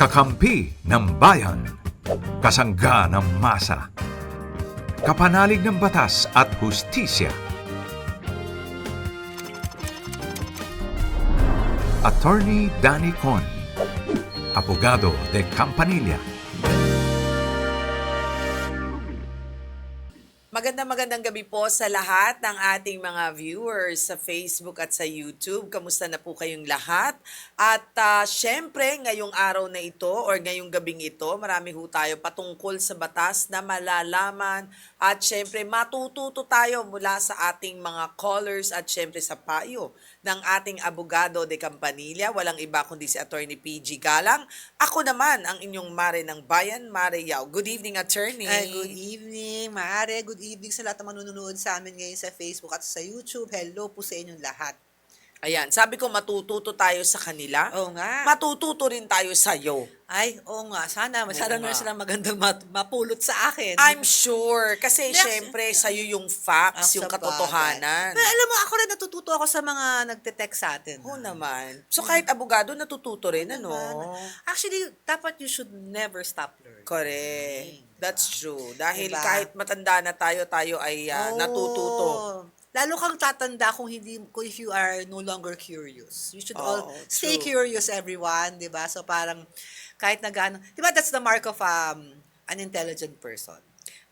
Kakampi ng bayan, kasangga ng masa, kapanalig ng batas at hustisya. Attorney Danny Con, Abogado de Campanilla. Magandang gabi po sa lahat ng ating mga viewers sa Facebook at sa YouTube. Kamusta na po kayong lahat? At syempre, ngayong araw na ito or ngayong gabing ito, marami ho tayo patungkol sa batas na malalaman at syempre matututo tayo mula sa ating mga callers at syempre sa payo ng ating abogado de Campanilla. Walang iba kundi si Attorney PG Galang. Ako naman ang inyong Mare ng Bayan, Mare Yao. Good evening, Attorney. Ay, good evening, Mare. Good evening sa lahat ng manunood sa amin ngayon sa Facebook at sa YouTube. Hello po sa inyong lahat. Ayan, sabi ko matututo tayo sa kanila. Oo nga. Matututo rin tayo sa iyo. Ay, oo nga. Sana Oo na nga. sila magandang mapulot sa akin. I'm sure. Kasi Yes. syempre, sa iyo yung facts, yung Sa bagay. katotohanan. Pero alam mo, ako rin natututo ako sa mga nagte-text sa atin. Oo naman. So kahit abogado, natututo rin, ano? Actually, dapat you should never stop learning. Correct. That's true. Dahil Diba? kahit matanda na tayo ay Oo. natututo. Lalo kang tatanda kung if you are no longer curious. You should all Oo, stay true. curious, everyone, 'di ba? So parang kahit na gaano, 'di ba, that's the mark of an intelligent person.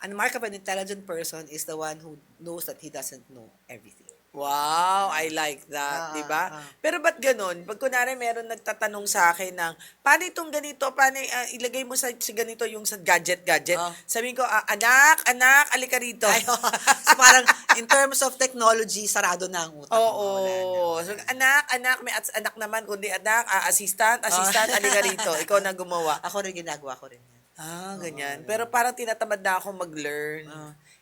And the mark of an intelligent person is the one who knows that he doesn't know everything. Wow, I like that, di ba? Pero ba't ganun? Pag kunwari meron nagtatanong sa akin ng, paano itong ganito, paano ilagay mo sa ganito yung sa gadget. Sabihin ko, anak, alika rito. Ay, so parang in terms of technology, sarado na ang utak mo. Oo. So, anak, may anak naman, kundi anak, assistant, alika rito. Ikaw na gumawa. Ako rin, ginagawa ko rin yan. Ganyan. Pero parang tinatamad na akong mag-learn.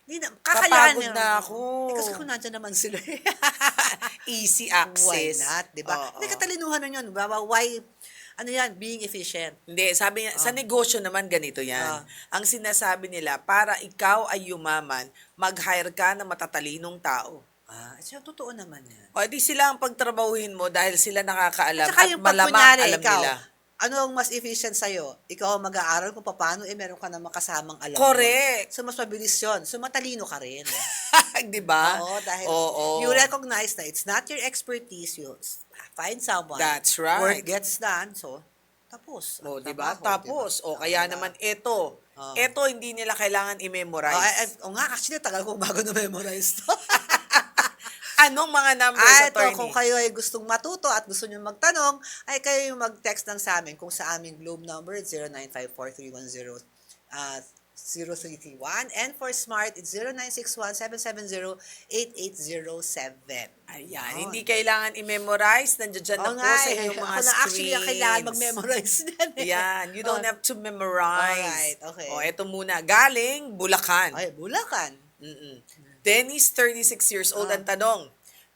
Hindi na, Papagod kakayanin. na ako. Kasi kung nandyan naman sila. Easy Why access. not? Diba? Oo. Hindi, katalinuhan nun yun. Diba? Why, ano yan, being efficient. Hindi, sabi niya, sa negosyo naman ganito yan. Ang sinasabi nila, para ikaw ay yumaman, mag-hire ka ng matatalinong tao. Siya, totoo naman yan. O di sila ang pagtrabahuhin mo dahil sila nakakaalam At saka at yung pag malamang kunyari, alam ikaw, nila. ano ang mas efficient sa'yo? Ikaw ang mag-aaral kung paano, meron ka na makasamang alam. Correct. So, mas mabilis yun. So, matalino ka rin. Di ba? Oo, dahil Oo. you recognize na it's not your expertise. You find someone. That's right. Work gets done. So, tapos. O, Ang di ba? trabaho, Tapos, diba? kaya Diba? naman ito. Ito, hindi nila kailangan i-memorize. Nga, actually, tagal ko bago na-memorize to. Anong mga numbers, Ito, attorney? kung kayo ay gustong matuto at gusto nyo magtanong, ay kayo yung mag-text lang sa amin kung sa aming Globe number, 0954-310-0331. And for Smart, it's 0961-770-8807. Ayan, hindi kailangan i-memorize. Nandiyan na po sa inyong mga Ako na actually ang kailangan screens. mag-memorize yan. Yan, you don't have to memorize. Alright, okay. O, eto muna. Galing, Bulacan. Ay, Bulacan. Dennis, 36 years old, ang tanong.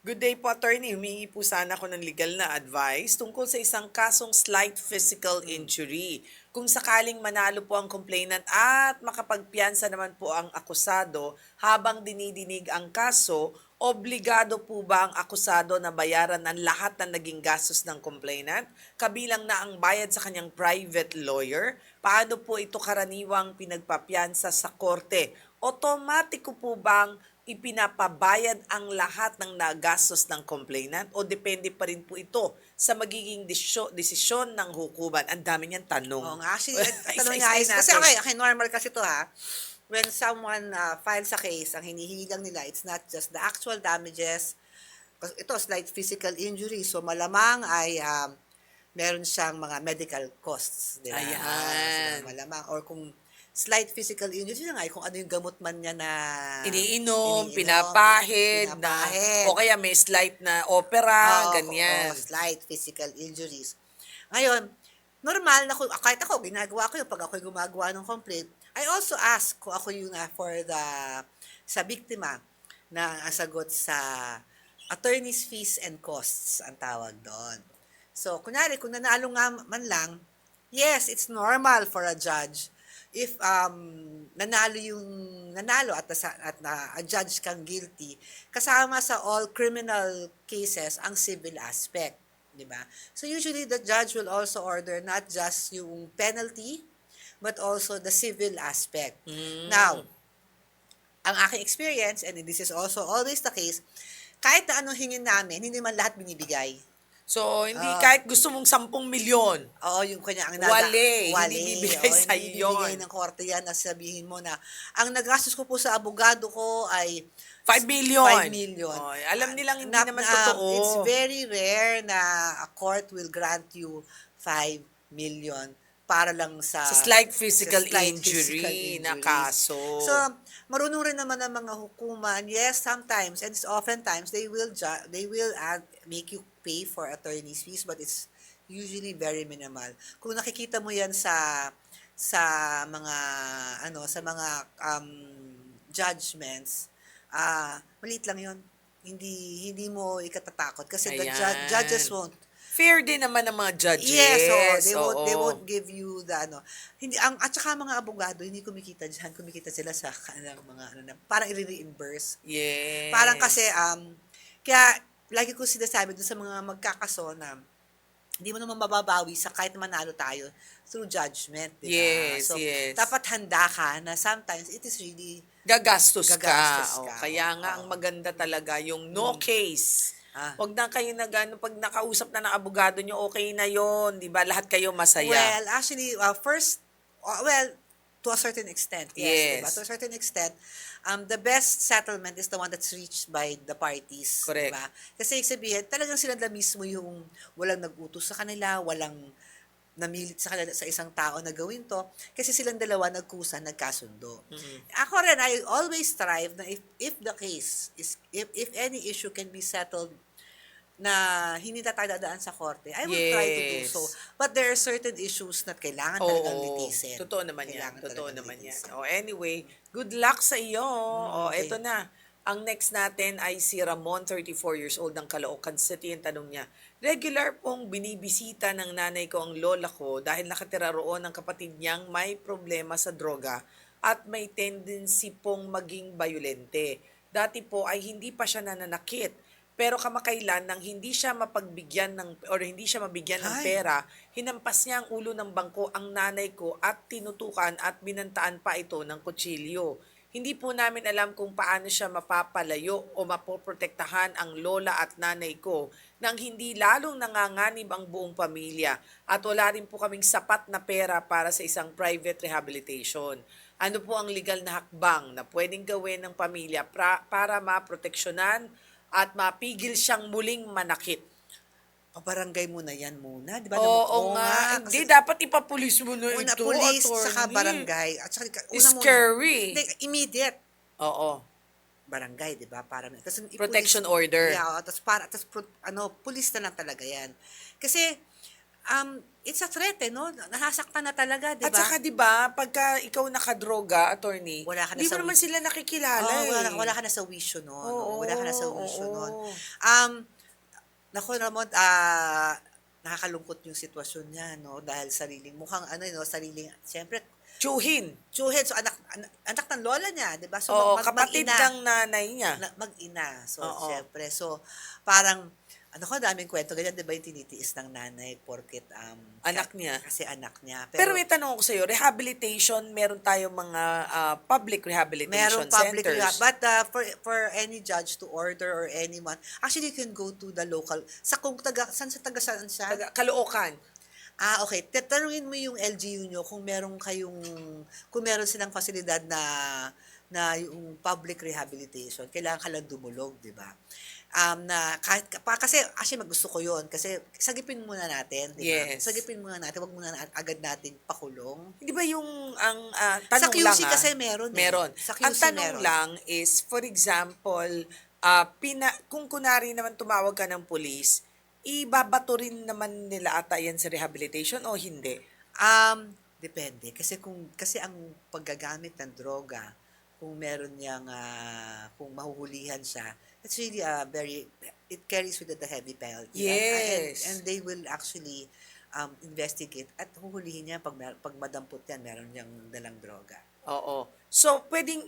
Good day po, attorney. Humingi po sana ako ng legal na advice tungkol sa isang kasong slight physical injury. Kung sakaling manalo po ang complainant at makapagpiyansa naman po ang akusado habang dinidinig ang kaso, obligado po ba ang akusado na bayaran ng lahat ng naging gastos ng complainant? Kabilang na ang bayad sa kanyang private lawyer? Paano po ito karaniwang pinagpapiyansa sa korte? Otomatiko po bang ipinapabayad ang lahat ng nagastos ng complainant o depende pa rin po ito sa magiging desisyon ng hukuman? Ang dami niyang tanong. Oo nga, actually, tanong Isa-isahin niya, kasi natin. okay, normal kasi to ha. When someone files a case, ang hinihingi lang nila, it's not just the actual damages. Ito, slight physical injury. So, malamang ay meron siyang mga medical costs. Di ba? Ayan. So, malamang. Or kung slight physical injury na nga, kung ano yung gamot man niya na Iniinom, pinapahid, o kaya may slight na opera, ganyan. Slight physical injuries. Ngayon, normal na kahit ako, ginagawa ko yun. Pag ako'y gumagawa ng complaint, I also ask kung ako yung sa biktima na ang sagot sa attorney's fees and costs ang tawag doon. So, kunyari, kung nanalo nga man lang, yes, it's normal for a judge if nanalo at na-judge kang guilty, kasama sa all criminal cases ang civil aspect. 'di ba? So usually the judge will also order not just yung penalty but also the civil aspect. Now, ang aking experience, and this is also always the case, kahit na anong hingin namin, hindi man lahat binibigay. So, hindi Ah. kahit gusto mong 10 milyon, Oo, yung kanya ang hindi bibigay Oo, sa hindi iyo bibigay yun. ng korte yan na sabihin mo na, ang nagastos ko po sa abogado ko ay 5 million. 5 million. Oy, alam nilang hindi naman totoo. It's very rare na a court will grant you 5 million para lang Sa slight physical sa injury na injuries. kaso. So, marunong rin naman ang mga hukuman. Yes, sometimes and oftentimes they will make you pay for attorney's fees, but it's usually very minimal. Kung nakikita mo 'yan sa mga sa mga judgments, maliit lang 'yon. Hindi mo ikatatakot kasi the Ayan. judges won't. Fair din naman ang mga judges. Yes, they Oo. won't give you the Hindi at saka mga abogado hindi kumikita diyan, kumikita sila sa kanilang mga parang i-reimburse. Yes. Parang kasi kaya lagi ko sinasabi dun sa mga magkakaso na hindi mo naman mababawi sa kahit manalo tayo through judgment, di ba? Yes, So, yes. dapat handa ka na sometimes it is really Gagastos ka. Gagastos ka. Kaya nga, ang Oo. maganda talaga yung no case. Huwag na kayo pag nakausap na ng abogado nyo, okay na yon, di ba? Lahat kayo masaya. well, actually, to a certain extent, yes, diba? Yes. To a certain extent, the best settlement is the one that's reached by the parties, Correct. diba? Kasi sabihin, talagang sila na mismo yung walang nag-utos sa kanila, walang namilit sa kanila sa isang tao na gawin to, kasi silang dalawa nagkusa, nagkasundo. Ako rin, I always strive na if the case is, if any issue can be settled na hindi na tayo dadaan sa korte, I will try to do Yes. so. But there are certain issues na kailangan talagang Oo. litisin. Totoo naman yan. Kailangan Totoo talagang naman yan. litisin. Anyway, good luck sa iyo. okay. Eto na. Ang next natin ay si Ramon, 34 years old, ng Caloocan City. Ang tanong niya, regular pong binibisita ng nanay ko ang lola ko dahil nakatira roon ang kapatid niyang may problema sa droga at may tendency pong maging bayolente. Dati po ay hindi pa siya nananakit. Pero kamakailan nang hindi siya mabigyan ng Ay. pera, hinampas niya ang ulo ng bangko ang nanay ko at tinutukan at binantaan pa ito ng kutsilyo. Hindi po namin alam kung paano siya mapapalayo o mapoprotektahan ang lola at nanay ko nang hindi lalong nanganganib ang buong pamilya at wala rin po kaming sapat na pera para sa isang private rehabilitation. Ano po ang legal na hakbang na pwedeng gawin ng pamilya para maproteksyonan at mapigil siyang muling manakit? Pabarangay mo na yan muna, di ba? Oo nga. Kasi Hindi, dapat ipapulis mo na una ito, police, attorney. saka barangay. At saka, It's una muna. scary. Hindi, immediate. Oo. Barangay, di ba? Para tapos Protection order. Yeah, tapos police na lang talaga yan. Kasi it's a threat, no? Nasasaktan na talaga, di ba? At saka, di ba, pagka ikaw nakadroga, attorney, Wala ka na di sa mo naman sila nakikilala wala ka na sa wisyo nun. Oo, Wala ka na sa wisyo oo. nun. Naku, Ramon, nakakalungkot yung sitwasyon niya, no? Dahil siyempre, Tsuhin. so anak ng lola niya, di ba? So, Oo, kapatid mag-ina. ng nanay niya. Mag-ina. So, Oo. siyempre, parang, daming kwento, ganyan, di ba, yung tinitiis ng nanay porket, Anak niya. Kasi anak niya. Pero may tanong ko sa iyo, rehabilitation, meron tayong mga public rehabilitation Meron public centers. but for any judge to order or anyone, actually you can go to the local saan siya? Caloocan. Okay. Tatanungin mo yung LGU nyo kung meron silang fasilidad na yung public rehabilitation. Kailangan ka lang dumulog, di ba? Kasi actually gusto ko yun kasi sagipin muna natin, di ba? Yes. Sagipin muna natin, wag muna agad nating pakulong. Di ba yung tanong Sa QC lang kasi meron eh. Meron. Sa QC Ang tanong meron. lang is, for example, kung kunwari naman tumawag ka ng police, ibabato rin naman nila ata yan sa rehabilitation o hindi? Depende kasi ang paggagamit ng droga, kung meron niyang kung mahuhulihan siya, it's really it carries with it a heavy penalty. Yes. And they will actually investigate at huhulihin niya pag madampot yan, meron niyang dalang droga. Oo. So, pwedeng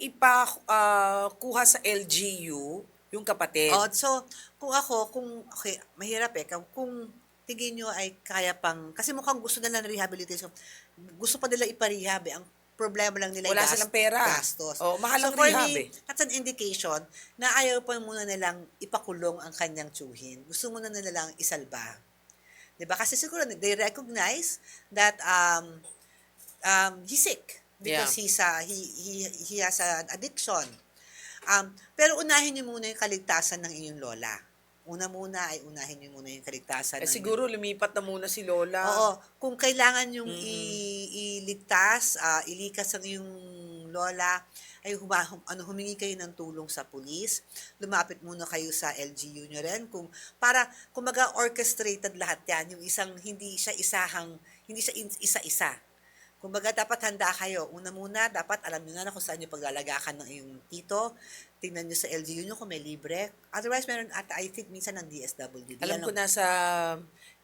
kuha sa LGU yung kapatid. So, okay, mahirap kung tingin nyo ay kaya pang, kasi mukhang gusto nila ng rehabilitation, gusto pa nila iparehab eh. Ang problema lang nila Wala silang pera. gastos. Mahal So ang for rehab me, eh. that's an indication na ayaw pa muna nilang ipakulong ang kanyang tiyuhin. Gusto muna nilang isalba. 'Di ba? Kasi siguro they recognize that he's sick because he has an addiction. Pero unahin niyo muna yung kaligtasan ng inyong lola. Una muna ay unahin niyo muna yung kaligtasan ng Siguro lumipat na muna si Lola. Oo, kung kailangan yung iligtas, ilikas ang iyong lola, ay humingi kayo ng tulong sa pulis. Lumapit muna kayo sa LGU nyo rin. Para kumaga orchestrated lahat yan. Yung isang hindi siya isa-isa. Kumbaga, dapat handa kayo. Una muna, dapat alam nyo na kung saan nyo paglalagakan ng iyong tito. Tingnan nyo sa LGU nyo kung may libre. Otherwise, meron at I think minsan ng DSWD. Alam ko na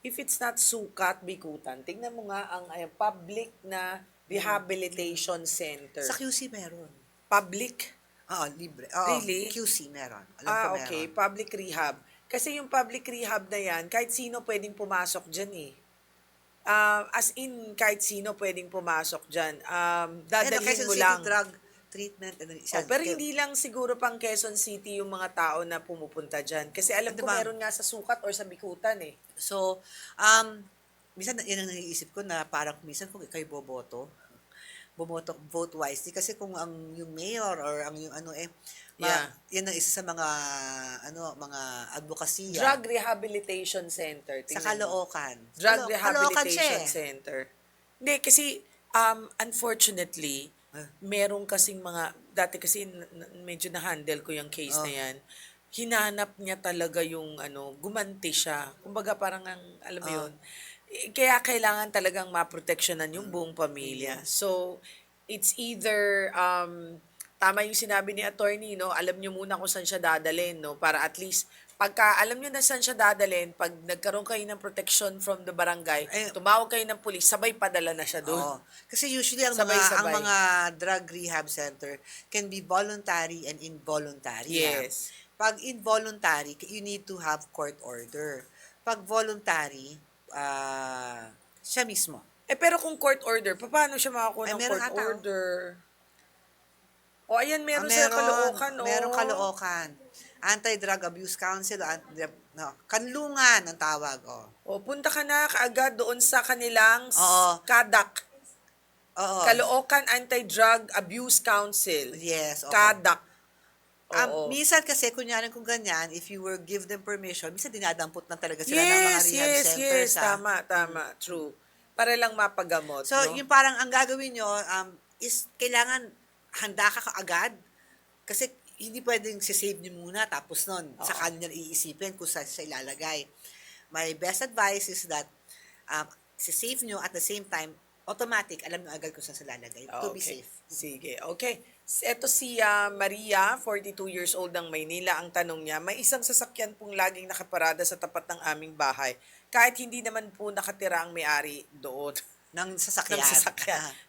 if it's not sukat, bikutan, tingnan mo nga ang public na rehabilitation center. Sa QC meron. Public? Oo, libre. Oo, Really? QC meron. Alam ko meron. Okay. Public rehab. Kasi yung public rehab na yan, kahit sino pwedeng pumasok dyan eh. As in, kahit sino pwedeng pumasok dyan. Dadalhin mo lang. Drug treatment. Pero hindi lang siguro pang Quezon City yung mga tao na pumupunta dyan. Kasi alam ko Diba? meron nga sa Sukat or sa Bikutan eh. So, minsan yun ang naiisip ko na parang minsan kung ikaw'y boboto vote wisely kasi kung ang yung mayor or ang yung yan ang isa sa mga mga advokasya Drug Rehabilitation Center. sa Tingnan mo. Caloocan. Drug Caloocan siya Rehabilitation eh. Center. Hindi, kasi unfortunately, meron kasing dati kasi medyo na-handle ko yung case na yan. Hinanap niya talaga yung gumanti siya. Kumbaga parang alam mo yun, kaya kailangan talagang maproteksyonan yung buong pamilya. So, it's either, tama yung sinabi ni attorney, no? Alam nyo muna kung saan siya dadalhin, no? Para at least, pagka alam nyo na saan siya dadalhin, pag nagkaroon kayo ng protection from the barangay, tumawag kayo ng pulis, sabay padala na siya doon. Kasi usually ang mga drug rehab center can be voluntary and involuntary. Yes. Pag involuntary, you need to have court order. Pag voluntary, siya mismo. Pero kung court order, paano siya makakuha ng meron court ata. order? Ayan, meron sa Caloocan, no? Meron Caloocan. Anti-Drug Abuse Council, kanlungan ang tawag, Punta ka na kaagad doon sa kanilang KADAC. Caloocan Anti-Drug Abuse Council. Yes, KADAC. Minsan kasi, kunyari kung ganyan, if you give them permission, minsan dinadampot na talaga sila ng mga rehab centers. Yes, tama, true. Para lang mapagamot. So, no? yung parang ang gagawin nyo is kailangan handa ka kaagad. Kasi hindi pwedeng sisave nyo muna tapos nun, saka nyo iisipin kung saan siya ilalagay. My best advice is that sisave nyo at the same time, automatic, alam nyo agad kung saan siya lalagay to be safe. Sige, okay. Ito si Maria, 42 years old ng Maynila. Ang tanong niya, may isang sasakyan pong laging nakaparada sa tapat ng aming bahay. Kahit hindi naman po nakatira ang may-ari doon. Ng sasakyan.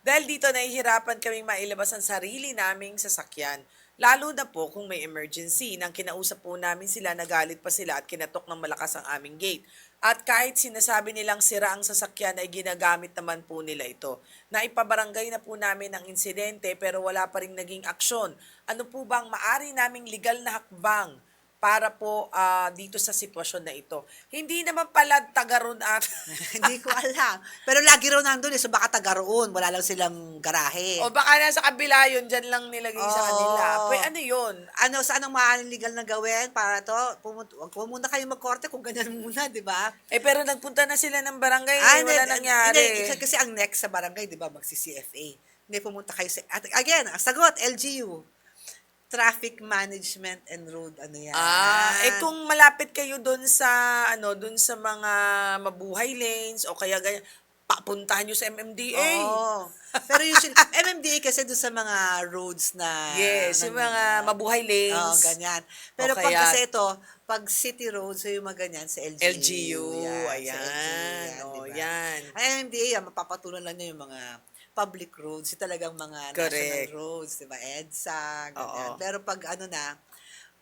Dahil dito nahihirapan kaming mailabas ang sarili naming sasakyan. Lalo na po kung may emergency. Nang kinausap po namin sila, nagalit pa sila at kinatok ng malakas ang aming gate. At kahit sinasabi nilang sira ang sasakyan ay ginagamit naman po nila ito. Naipabarangay na po namin ang insidente pero wala pa rin naging aksyon. Ano po bang maari naming legal na hakbang para po dito sa sitwasyon na ito? Hindi naman pala taga-roon at... Hindi ko alam. Pero lagi raw nandun so baka taga-roon. Wala lang silang garahe. O baka nasa kabila yun, dyan lang nilagay sa kanila. Ano yun? Saan ang maaaring legal na gawin para to? Huwag muna kayo magkorte kung ganyan muna, di ba? Pero nagpunta na sila ng barangay, wala nangyari. Kasi ang next sa barangay, di ba, magsi-CFA. Hindi, pumunta kayo sa... At again, sagot, LGU. Traffic Management and Road, yan. Kung malapit kayo doon sa mga mabuhay lanes o kaya ganyan, papuntahan nyo sa MMDA. Pero usually, MMDA kasi doon sa mga roads na... Yes, yung mga mabuhay lanes. Ganyan. Pero pag kasi ito, pag city roads, so yung mga ganyan sa LGU. LGU, ayan. Yan. Ang MMDA, mapapatulan lang niya yung mga public roads, yung talagang mga national roads, di ba? EDSA, ganyan. Pero pag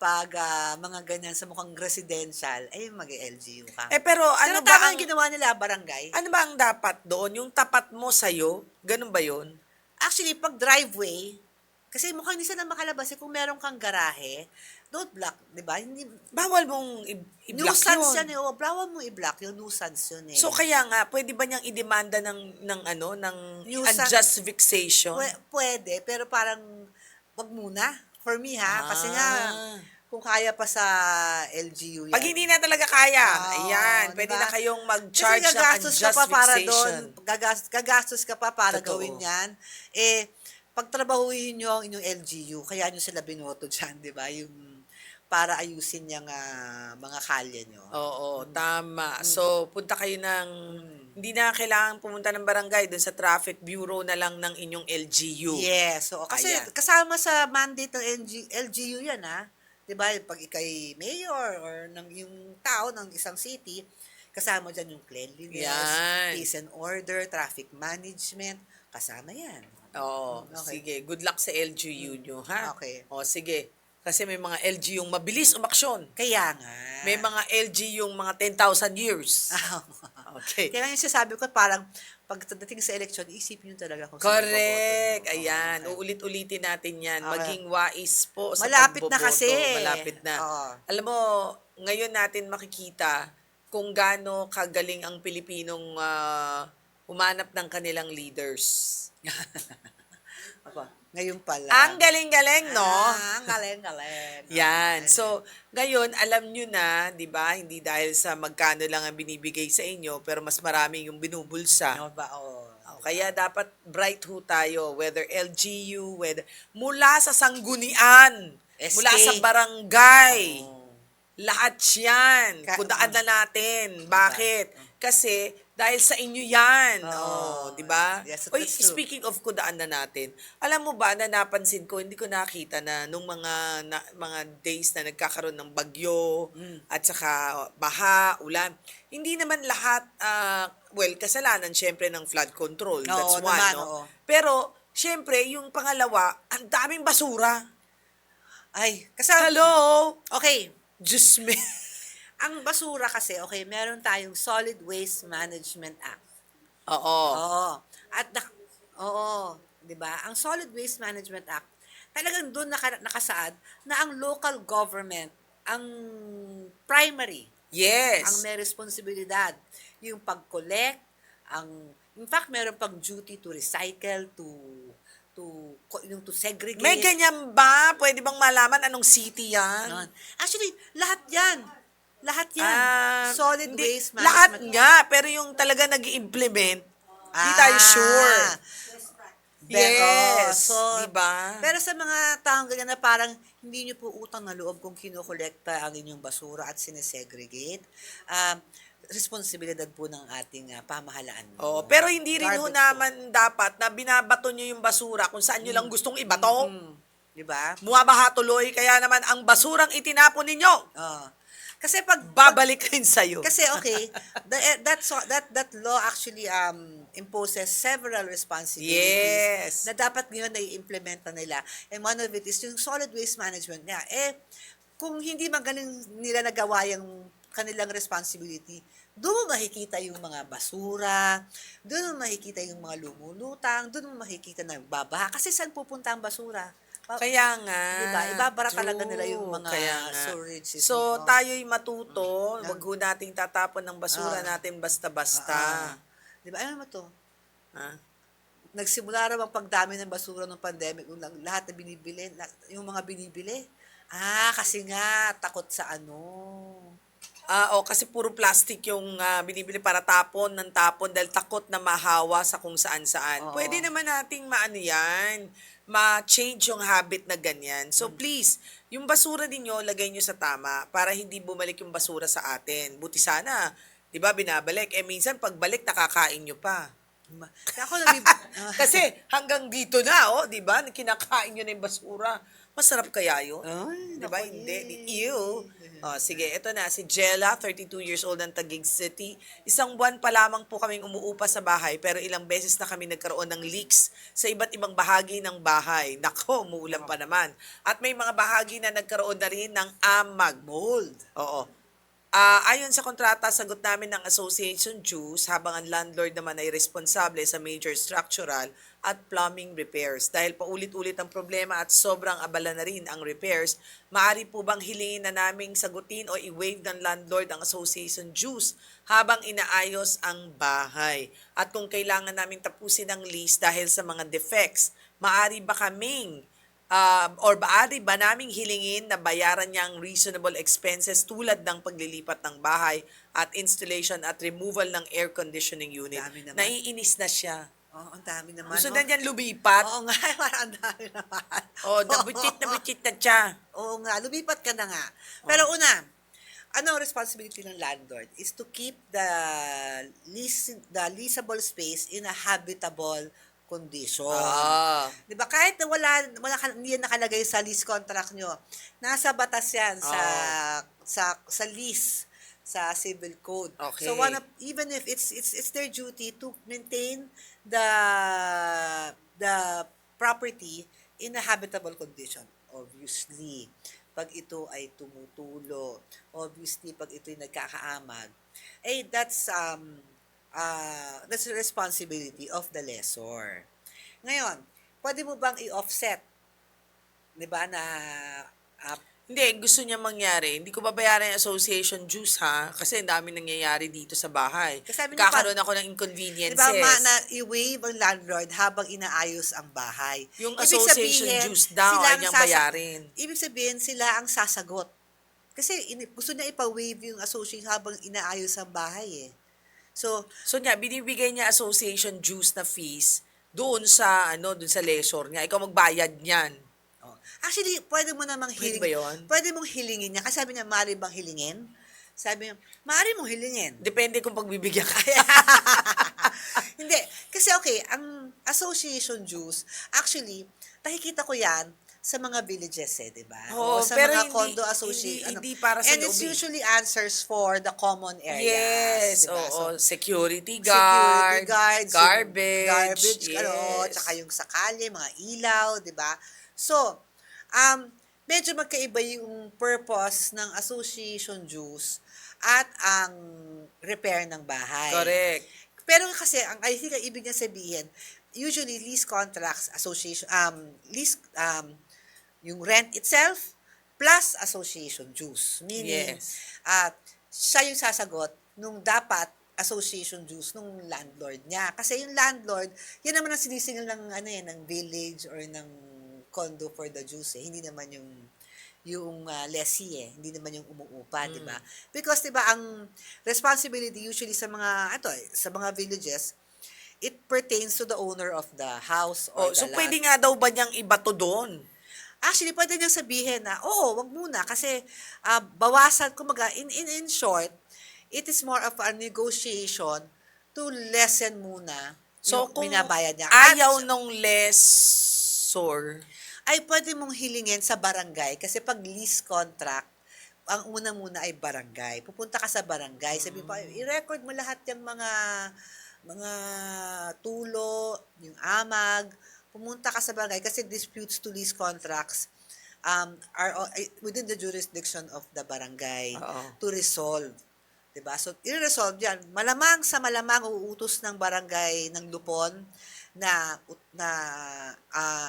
pag mga ganyan sa mukhang residential, ay mag-LGU ka. Pero Pero ano ba tama ang, yung ginawa nila, barangay. ano ba ang dapat doon? Yung tapat mo sa'yo? Ganun ba yun? Actually, pag driveway, kasi mukhang hindi sila makalabas. Kung meron kang garahe, don't block, di ba? Hindi, Bawal mong i-block nuisance yun. yan eh. O, bawal mo i-block yung nuisance yun eh. So kaya nga, pwede ba niyang idemanda ng Nuisance. unjust vexation? Pwede, pero parang wag muna. For me ha, kasi nga, Ah. kung kaya pa sa LGU yan. Pag hindi na talaga kaya, Oo, ayan, pwede diba? na kayong Kasi mag-charge ng gagastos ka unjust pa para doon, vexation. gagastos ka pa para Totoo. gawin yan. Eh, pagtrabahuhin nyo ang inyong LGU, kaya nyo sila binoto dyan, di ba? Yung para ayusin yung mga kalye nyo. Oo, tama. So, punta kayo ng, hindi na kailangan pumunta ng barangay, doon sa traffic bureau na lang ng inyong LGU. Yes. So, kasi Ayan. kasama sa mandate ng LGU yan, ha? Diba? Pag ikay mayor or yung tao ng isang city, kasama dyan yung cleanliness, Yan. peace and order, traffic management, kasama yan. Oo, Okay. sige. Good luck sa LGU nyo, ha? Okay. O, sige. Kasi may mga LGU yung mabilis umaksyon. Kaya nga. May mga LGU yung mga 10,000 years. Okay. Kaya nga yung sinasabi ko, parang pagdating sa election, isipin nyo talaga kung sino Correct. boboto nyo. Ayan. Okay. Uulit-ulitin natin yan. Okay. Maging wais po sa Malapit na pagboboto. kasi. Malapit na. Oo. Alam mo, ngayon natin makikita kung gaano kagaling ang Pilipinong humanap ng kanilang leaders. Ako, ngayon pala. Ang galing-galing, no? Ang galing-galing. Yan. So, ngayon, alam nyo na, di ba, hindi dahil sa magkano lang ang binibigay sa inyo, pero mas marami yung binubulsa. Ano ba, oh. Kaya dapat bright ho tayo, whether LGU, whether mula sa sanggunian, SK. mula sa barangay, Oh. lahat yan. Kudaan na natin. Bakit? Kasi dahil sa inyo yan. Oh, di ba? yes, Oy, that's true. speaking of kudaan na natin, alam mo ba na napansin ko, hindi ko nakita na nung mga days na nagkakaroon ng bagyo at saka baha, ulan, hindi naman lahat, kasalanan syempre ng flood control. That's Oo, one, naman, no? oo. Pero, syempre, yung pangalawa, ang daming basura. Ay, kasi, Hello? okay, Diyos me. ang basura kasi, okay, meron tayong Solid Waste Management Act. Oo. Oo. At, oo, di ba? Ang Solid Waste Management Act, talagang doon nakasaad na ang local government, ang primary, Yes. ang may responsibilidad. Yung pag-collect, in fact, meron pang duty to recycle, to segregate. May ganyan ba? Pwede bang malaman anong city yan? Yun. Actually, lahat yan. Lahat yan. Solid Hindi, waste management. lahat nga, pero yung talaga nag-implement, hindi tayo sure. Yes. Diba? Pero sa mga taong ganyan na parang hindi nyo po utang na loob kung kinokolekta ang inyong basura at sinesegregate, responsibilidad po ng ating pamahalaan. Oh, pero hindi rin ho Garbage naman dapat na binabato nyo yung basura kung saan nyo lang gustong ibato. Di ba? Bumabaha tuloy, kaya naman ang basurang itinapon ninyo, Kasi pag babalik rin sa'yo. Kasi okay, that law actually imposes several responsibilities Yes. na dapat ngayon na-implement na nila. And one of it is yung solid waste management nga. Kung hindi magaling nila nagawa yung kanilang responsibility, doon mo makikita yung mga basura, doon mo makikita yung mga lumulutang, doon mo makikita na babaha. Kasi saan pupunta ang basura? Kaya nga. Diba? Ibabara True. talaga nila yung mga Kaya nga. storage system. So, tayo'y matuto. Wag ho nating tatapon ng basura natin basta-basta. Diba? Ano mo to? Ha? Nagsimula raw ang pagdami ng basura ng pandemic, lahat na binibili, yung mga binibili. Kasi nga, takot sa Kasi puro plastic yung binibili para tapon ng tapon dahil takot na mahawa sa kung saan-saan. Oo. Pwede naman nating ma-change yung habit na ganyan. So please, yung basura ninyo, lagay nyo sa tama para hindi bumalik yung basura sa atin. Buti sana, di ba, binabalik. Minsan pagbalik, nakakain nyo pa. Ako Kasi hanggang dito na, di ba? Kinakain nyo na yung basura. Masarap kaya yun? Ay, Di ba? naku, Hindi. eh. Ew. Sige, ito na. Si Jella, 32 years old ng Taguig City. Isang buwan pa lamang po kaming umuupa sa bahay pero ilang beses na kami nagkaroon ng leaks sa iba't ibang bahagi ng bahay. Nako, umuulan pa naman. At may mga bahagi na nagkaroon na rin ng amag. Mold. Oo. Ayon sa kontrata, sagot namin ng association dues habang ang landlord naman ay responsable sa major structural at plumbing repairs. Dahil paulit-ulit ang problema at sobrang abala na rin ang repairs, maaari po bang hilingin na naming sagutin o i-waive ng landlord ang association dues habang inaayos ang bahay? At kung kailangan namin tapusin ang lease dahil sa mga defects, maaari ba kaming or maaari ba naming hilingin na bayaran niya ang reasonable expenses tulad ng paglilipat ng bahay at installation at removal ng air conditioning unit? Dami naman. Naiinis na siya. Oh, ang dami naman. Gusto oh. na niyan lumipat. Oo nga, parang ang dami naman. Nabutit na siya. Oo nga, lumipat ka na nga. Pero una, ano ang responsibility ng landlord is to keep the leasable space in a habitable condition. 'Di ba? Kahit na hindi yan nakalagay sa lease contract nyo, nasa batas yan sa lease sa civil code. Okay. So even if it's their duty to maintain the property in a habitable condition. Obviously, pag ito ay tumutulo, obviously pag ito ay nagkakaamag, that's the responsibility of the lessor. Ngayon, pwede mo bang i-offset? 'Di ba na Hindi, gusto niya mangyari. Hindi ko babayaran yung association dues ha. Kasi ang dami nangyayari dito sa bahay. Kasi sabi niya Kakaroon ako ng 'di inconveniences. ba na i-waive ang landlord habang inaayos ang bahay? Yung Ibig association sabihin, dues daw sila ay ang niyang bayarin. Ibig sabihin, sila ang sasagot. Kasi gusto niya ipa-waive yung association habang inaayos ang bahay eh. So, Binibigay niya association dues na fees doon sa lessor niya. Ikaw magbayad niyan. oh. Actually, pwede mo namang Pwede ba yun? Pwede mong hilingin niya. Kasi sabi niya, maaari bang hilingin? Sabi niya, maaari mong hilingin. Depende kung pagbibigyan ka. Hindi. Kasi okay, ang association dues, actually, nakikita ko yan sa mga villages di ba? Oo, O sa pero mga hindi- condo association. hindi para sa And it's loob eh. usually answers for the common areas. Yes, di ba? oo. Security Security guard, guards, garbage, yes. Tsaka yung sakali, mga ilaw, di ba? So, medyo magkaiba yung purpose ng association dues at ang repair ng bahay. Correct. Pero kasi, I think ang ibig niya sabihin, usually lease contracts, association, yung rent itself, plus association dues. Meaning, Yes. siya yung sasagot nung dapat association dues nung landlord niya. Kasi yung landlord, yan naman ang sinisingil ng village or ng condo for the dues eh. Hindi naman yung lessee eh. Hindi naman yung umuupa, di ba? Because, di ba, ang responsibility usually sa mga villages, it pertains to the owner of the house or the So, lot. pwede nga daw ba niyang ibato doon? Actually, pwede niyang sabihin na, wag muna kasi bawasan, kumaga, in short, it is more of a negotiation to lessen muna So, yung kung binabayad niya. ayaw At, nung lessor, ay pwede mong hilingin sa barangay kasi pag lease contract, ang una muna ay barangay. Pupunta ka sa barangay, sabi pa, i-record mo lahat yung mga tulo, yung amag, pumunta ka sa barangay kasi disputes to lease contracts are within the jurisdiction of the barangay Oo. to resolve. 'Di ba? So, i-resolve yan. Malamang uutos ng barangay ng Lupon na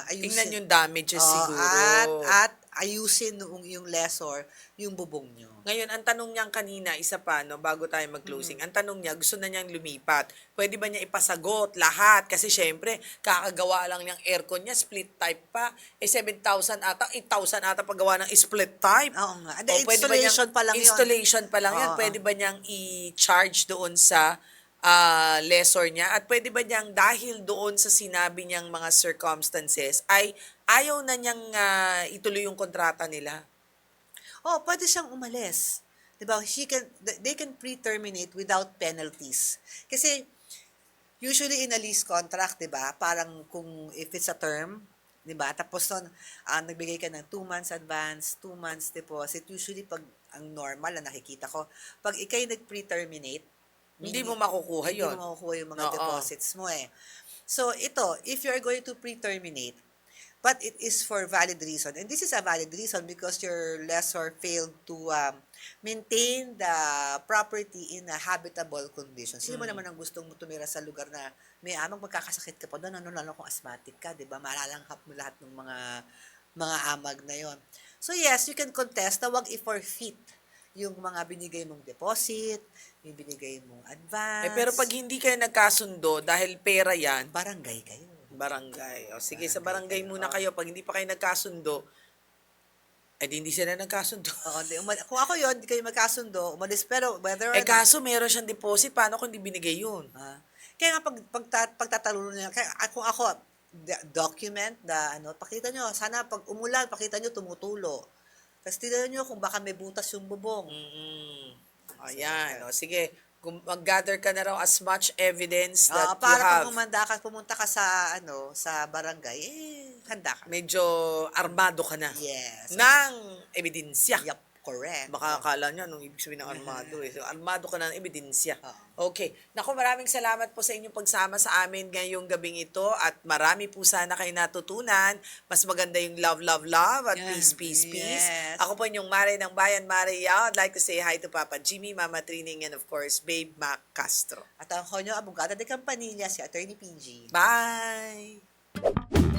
ayusin. tingnan yung damages Oo, siguro. At ayusin yung lessor yung bubong nyo. Ngayon, ang tanong niya kanina, isa pa, bago tayo mag-closing, ang tanong niya, gusto na niyang lumipat. Pwede ba niya ipasagot lahat? Kasi syempre, kakagawa lang niyang aircon niya, split type pa. 7,000 ata, 8,000 ata paggawa ng split type. Oo nga. And O, pwede ba niyang- installation pa lang yun. Installation pa lang yun. Oo. Pwede ba niyang i-charge doon sa lessor niya? At pwede ba niyang, dahil doon sa sinabi niyang mga circumstances, ay ayaw na niyang ituloy yung kontrata nila? Pwede siyang umalis. 'Di ba? They can pre-terminate without penalties. Kasi usually in a lease contract, 'di ba? Parang if it's a term, Diba? Tapos nun, nagbigay ka ng 2 months advance, 2 months deposit. Usually, pag ang normal na nakikita ko, pag ikay nag-pre-terminate, Hindi mo makukuha hindi yun. mo makukuha yung mga Oo. deposits mo eh. So, ito, if you're going to pre-terminate, but it is for valid reason, and this is a valid reason because your lessor failed to maintain the property in a habitable condition. Sino mo naman ang gustong tumira sa lugar na may amang magkakasakit ka pa doon, ano lalo kung asthmatic ka, di ba? Malalanghap mo lahat ng mga amag na yon. So yes, you can contest na wag i-forfeit yung mga binigay mong deposit, yung binigay mong advance. Pero pag hindi kayo nagkasundo, dahil pera yan, barangay kayo. barangay. O sige, sa Barangay barangay kayo. muna kayo. Pag hindi pa kayo nagkasundo, hindi sila nagkasundo. Oo, kung ako yon, di kayo magkasundo, umalis, pero whether or Kaso meron siyang deposit, paano kung hindi binigay yun? kaya nga pagtatalon niya, kaya kung ako, document pakita nyo, sana pag umulan, pakita nyo tumutulo. Tapos tignan nyo kung baka may butas yung bubong. Ayan. O sige, kung mag-gather ka na raw as much evidence that you Para have, pag pumunta ka sa sa barangay, handa ka. medyo armado ka na. Yes. Ng ebidensya. Yup, correct. Baka akala niya, nung ibig sabihin ng armado. So, armado ka na ng ebidensya. Oo. Okay. Naku, maraming salamat po sa inyong pagsama sa amin ngayong gabing ito at marami po sana kayo natutunan. Mas maganda yung love, love, love at Yan. peace, peace, peace. Yes. Ako po yung Mare ng Bayan, Mare Yao. I'd like to say hi to Papa Jimmy, Mama Trining, and of course, Babe Mac Castro. At ang konyo, abogada de Campanilla, si Attorney PG. Bye!